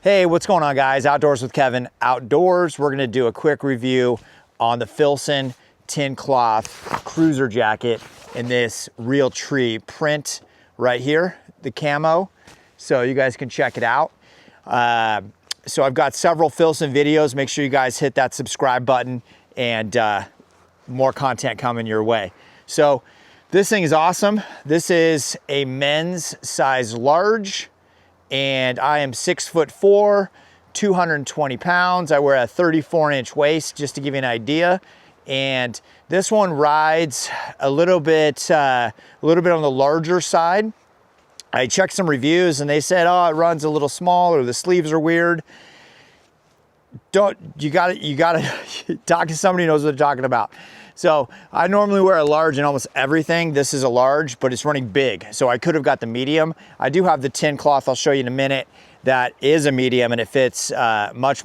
Hey, what's going on, guys? Outdoors with Kevin Outdoors. We're gonna do a quick review on the Filson Tin Cloth Cruiser jacket in this Realtree print right here, the camo. So you guys can check it out. So I've got several Filson videos. Make sure you guys hit that subscribe button and more content coming your way. So this thing is awesome. This is a men's size large, and I am 6'4", 220 pounds. I wear a 34-inch waist, just to give you an idea. And this one rides a little bit on the larger side. I checked some reviews and they said, oh, it runs a little small, or the sleeves are weird. You gotta talk to somebody who knows what they're talking about. So I normally wear a large in almost everything. This is a large, but it's running big. So I could have got the medium. I do have the tin cloth, I'll show you in a minute, that is a medium, and it fits much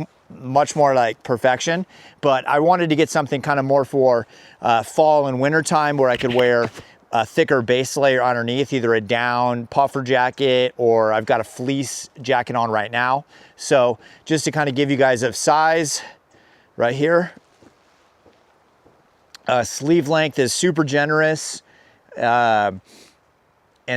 more like perfection. But I wanted to get something kind of more for fall and winter time, where I could wear a thicker base layer underneath, either a down puffer jacket, or I've got a fleece jacket on right now. So just to kind of give you guys a size right here. Sleeve length is super generous, and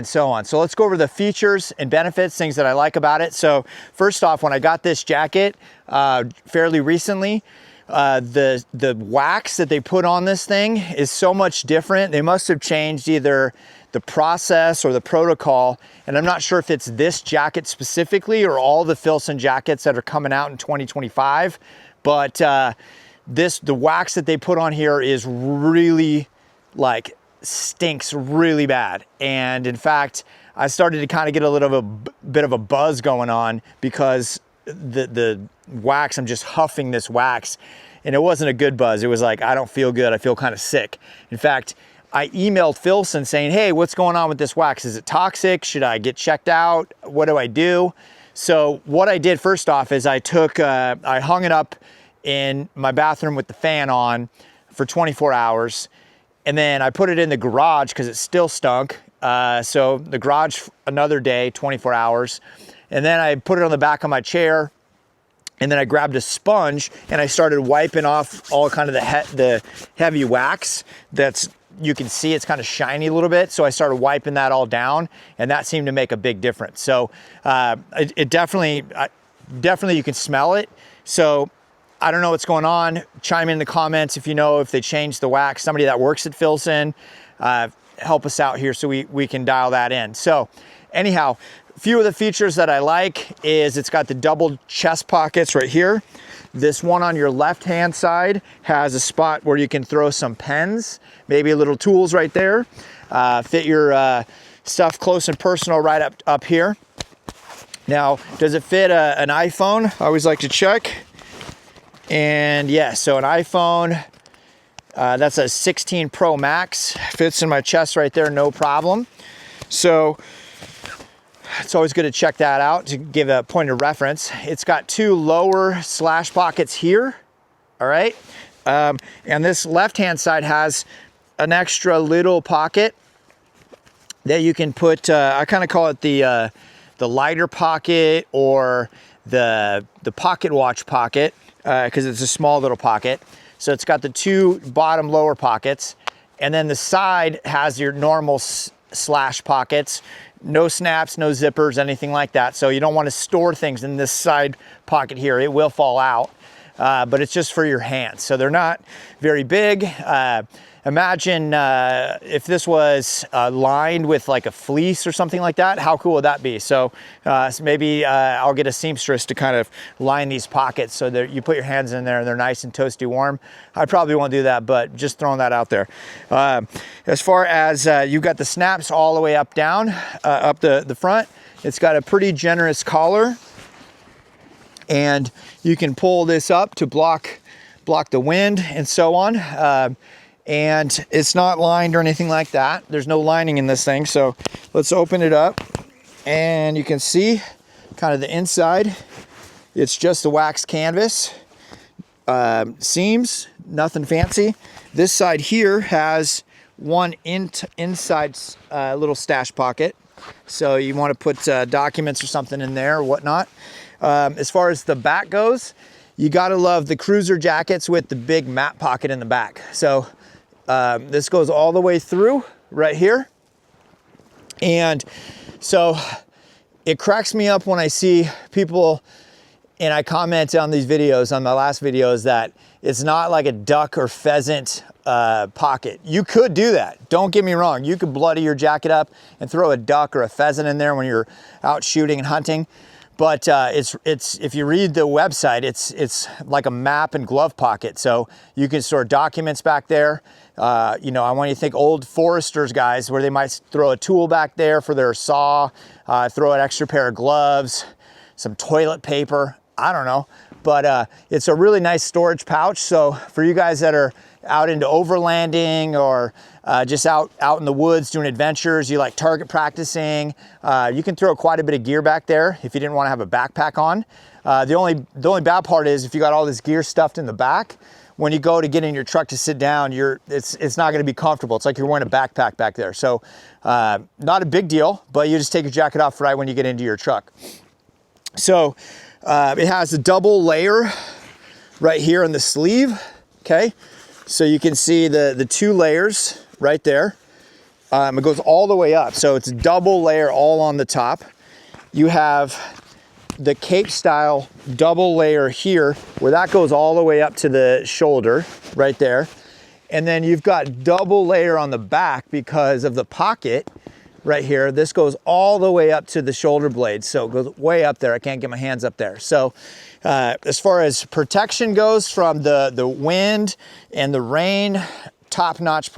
so on. So let's go over the features and benefits, things that I like about it. So first off, when I got this jacket fairly recently, the wax that they put on this thing is so much different. They must have changed either the process or the protocol, and I'm not sure if it's this jacket specifically or all the Filson jackets that are coming out in 2025, but the wax that they put on here is really, like, stinks really bad. And in fact, I started to kind of get a little bit of a buzz going on, because the wax, I'm just huffing this wax, and it wasn't a good buzz. It was like, I don't feel good. I feel kind of sick. In fact, I emailed Filson saying, hey, what's going on with this wax? Is it toxic? Should I get checked out? What do I do? So what I did first off is I hung it up in my bathroom with the fan on for 24 hours. And then I put it in the garage because it still stunk. So the garage another day, 24 hours. And then I put it on the back of my chair. And then I grabbed a sponge and I started wiping off all kind of the heavy wax that's, you can see it's kind of shiny a little bit. So I started wiping that all down, and that seemed to make a big difference. So it definitely you can smell it. So I don't know what's going on. Chime in the comments if you know if they changed the wax. Somebody that works at Filson, help us out here so we can dial that in. So anyhow, a few of the features that I like is it's got the double chest pockets right here. This one on your left-hand side has a spot where you can throw some pens, maybe a little tools right there. Fit your stuff close and personal right up here. Now, does it fit an iPhone? I always like to check. And yeah, so an iPhone, that's a 16 Pro Max, fits in my chest right there, no problem. So it's always good to check that out to give a point of reference. It's got two lower slash pockets here, all right? And this left-hand side has an extra little pocket that you can put, I kind of call it the lighter pocket, or the pocket watch pocket, because it's a small little pocket. So it's got the two bottom lower pockets, and then the side has your normal slash pockets. No snaps, no zippers, anything like that. So you don't want to store things in this side pocket here. It will fall out, but it's just for your hands. So they're not very big. Imagine if this was lined with like a fleece or something like that. How cool would that be? So maybe I'll get a seamstress to kind of line these pockets so that you put your hands in there and they're nice and toasty warm. I probably won't do that, but just throwing that out there. As far as you've got the snaps all the way up down, up the front, it's got a pretty generous collar, and you can pull this up to block the wind and so on. And it's not lined or anything like that. There's no lining in this thing. So let's open it up, and you can see kind of the inside. It's just the wax canvas. Seams, nothing fancy. This side here has one inside little stash pocket. So you want to put documents or something in there or whatnot. As far as the back goes, you gotta love the cruiser jackets with the big map pocket in the back. So this goes all the way through right here. And so it cracks me up when I see people, and I comment on these videos, on my last videos, that it's not like a duck or pheasant pocket. You could do that, don't get me wrong. You could bloody your jacket up and throw a duck or a pheasant in there when you're out shooting and hunting. But it's if you read the website, it's like a map and glove pocket. So you can store documents back there. You know, I want you to think old foresters guys, where they might throw a tool back there for their saw, throw an extra pair of gloves, some toilet paper, I don't know. But it's a really nice storage pouch. So for you guys that are out into overlanding or just out in the woods doing adventures, you like target practicing, you can throw quite a bit of gear back there if you didn't want to have a backpack on. The only bad part is if you got all this gear stuffed in the back, when you go to get in your truck to sit down, it's not going to be comfortable. It's like you're wearing a backpack back there. So not a big deal, but you just take your jacket off right when you get into your truck. So it has a double layer right here in the sleeve. Okay, so you can see the two layers right there. It goes all the way up, so it's a double layer all on the top. You have the cape style double layer here, where that goes all the way up to the shoulder right there. And then you've got double layer on the back because of the pocket right here. This goes all the way up to the shoulder blade, so it goes way up there. I can't get my hands up there. So as far as protection goes from the wind and the rain, top-notch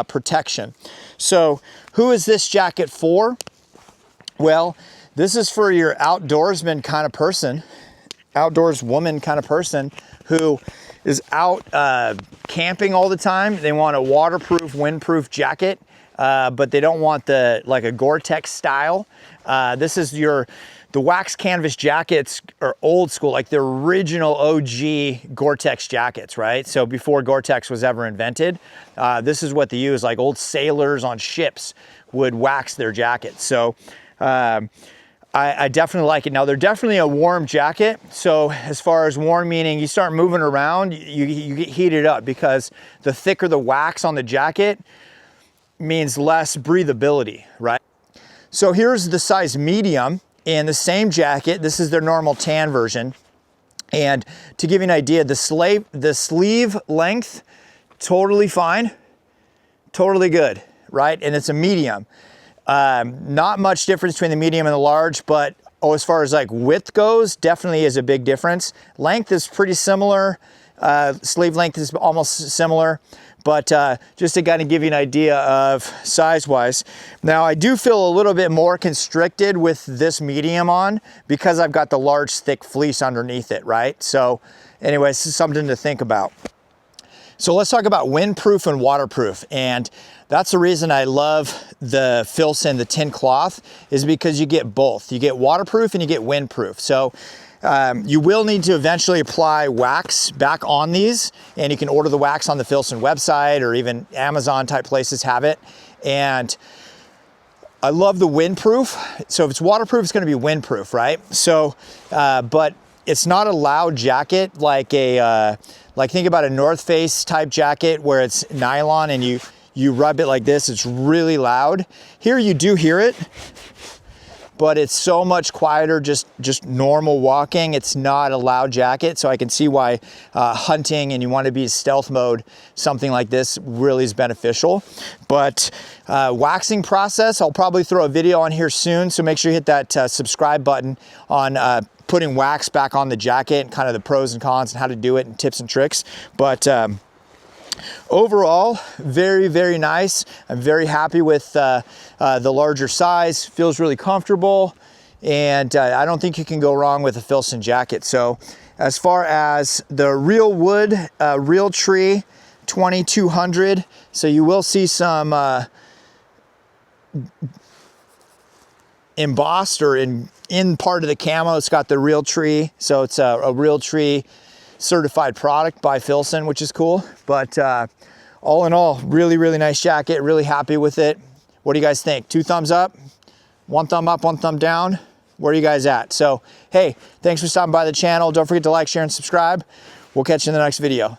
protection. So who is this jacket for? Well, this is for your outdoorsman kind of person, outdoors woman kind of person who is out camping all the time. They want a waterproof, windproof jacket, but they don't want like a Gore-Tex style. This is the wax canvas jackets are old school, like the original OG Gore-Tex jackets, right? So before Gore-Tex was ever invented, this is what they use. Like old sailors on ships would wax their jackets. So I definitely like it. Now they're definitely a warm jacket. So as far as warm meaning, you start moving around, you get heated up, because the thicker the wax on the jacket means less breathability, right? So here's the size medium in the same jacket. This is their normal tan version. And to give you an idea, the sleeve length, totally fine, totally good, right? And it's a medium. Not much difference between the medium and the large, but as far as like width goes, definitely is a big difference. Length is pretty similar. Sleeve length is almost similar, but just to kind of give you an idea of size-wise. Now, I do feel a little bit more constricted with this medium on because I've got the large, thick fleece underneath it, right? So anyway, this is something to think about. So let's talk about windproof and waterproof. And that's the reason I love the Filson, the tin cloth, is because you get both. You get waterproof and you get windproof. So you will need to eventually apply wax back on these, and you can order the wax on the Filson website, or even Amazon type places have it. And I love the windproof. So if it's waterproof, it's going to be windproof, right? So, but it's not a loud jacket like think about a North Face type jacket where it's nylon and you rub it like this, it's really loud. Here you do hear it, but it's so much quieter, just normal walking. It's not a loud jacket, so I can see why hunting and you want to be stealth mode, something like this really is beneficial. But waxing process, I'll probably throw a video on here soon, so make sure you hit that subscribe button on putting wax back on the jacket and kind of the pros and cons and how to do it and tips and tricks. But overall, very, very nice. I'm very happy with the larger size. Feels really comfortable, and I don't think you can go wrong with a Filson jacket. So as far as the real wood, Realtree 2200, so you will see some embossed or in part of the camo, it's got the Realtree. So it's a Realtree certified product by Filson, which is cool. But all in all, really, really nice jacket. Really happy with it. What do you guys think? 2 thumbs up? One thumb up, one thumb down. Where are you guys at? So, hey, thanks for stopping by the channel. Don't forget to like, share, and subscribe. We'll catch you in the next video.